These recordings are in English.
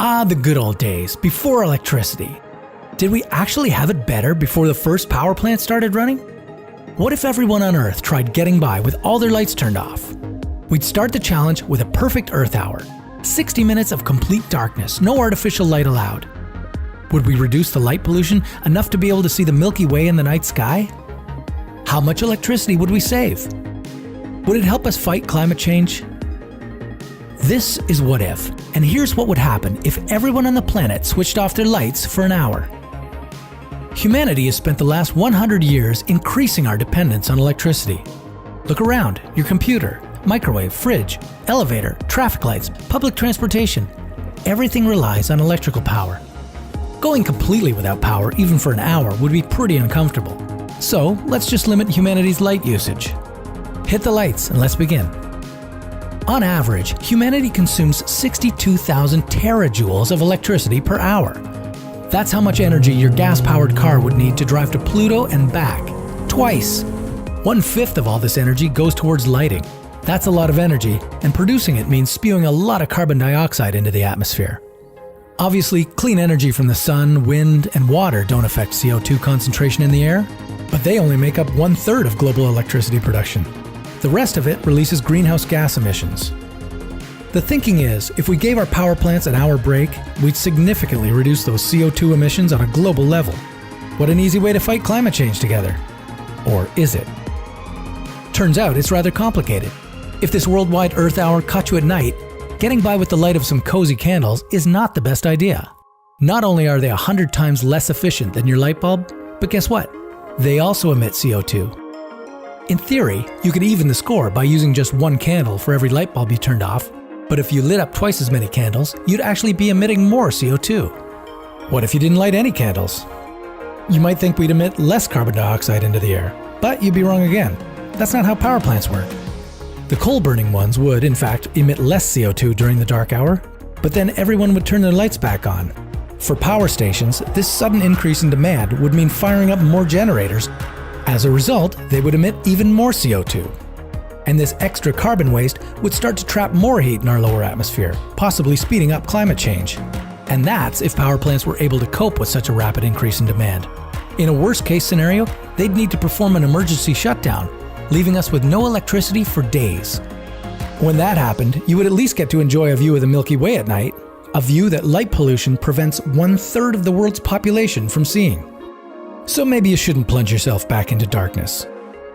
Ah, the good old days, before electricity. Did we actually have it better before the first power plant started running? What if everyone on Earth tried getting by with all their lights turned off? We'd start the challenge with a perfect Earth hour. 60 minutes of complete darkness, no artificial light allowed. Would we reduce the light pollution enough to be able to see the Milky Way in the night sky? How much electricity would we save? Would it help us fight climate change? This is What If, and here's what would happen if everyone on the planet switched off their lights for an hour. Humanity has spent the last 100 years increasing our dependence on electricity. Look around, your computer, microwave, fridge, elevator, traffic lights, public transportation. Everything relies on electrical power. Going completely without power, even for an hour, would be pretty uncomfortable. So let's just limit humanity's light usage. Hit the lights and let's begin. On average, humanity consumes 62,000 terajoules of electricity per hour. That's how much energy your gas-powered car would need to drive to Pluto and back, twice. 1/5 of all this energy goes towards lighting. That's a lot of energy, and producing it means spewing a lot of carbon dioxide into the atmosphere. Obviously, clean energy from the sun, wind, and water don't affect CO2 concentration in the air, but they only make up 1/3 of global electricity production. The rest of it releases greenhouse gas emissions. The thinking is, if we gave our power plants an hour break, we'd significantly reduce those CO2 emissions on a global level. What an easy way to fight climate change together. Or is it? Turns out it's rather complicated. If this worldwide Earth hour caught you at night, getting by with the light of some cozy candles is not the best idea. Not only are they 100 times less efficient than your light bulb, but guess what? They also emit CO2. In theory, you could even the score by using just one candle for every light bulb you turned off, but if you lit up twice as many candles, you'd actually be emitting more CO2. What if you didn't light any candles? You might think we'd emit less carbon dioxide into the air, but you'd be wrong again. That's not how power plants work. The coal-burning ones would, in fact, emit less CO2 during the dark hour, but then everyone would turn their lights back on. For power stations, this sudden increase in demand would mean firing up more generators. As a result, they would emit even more CO2. And this extra carbon waste would start to trap more heat in our lower atmosphere, possibly speeding up climate change. And that's if power plants were able to cope with such a rapid increase in demand. In a worst-case scenario, they'd need to perform an emergency shutdown, leaving us with no electricity for days. When that happened, you would at least get to enjoy a view of the Milky Way at night, a view that light pollution prevents 1/3 of the world's population from seeing. So maybe you shouldn't plunge yourself back into darkness.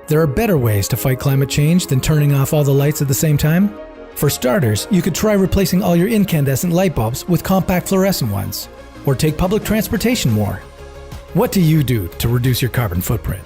There are better ways to fight climate change than turning off all the lights at the same time. For starters, you could try replacing all your incandescent light bulbs with compact fluorescent ones, or take public transportation more. What do you do to reduce your carbon footprint?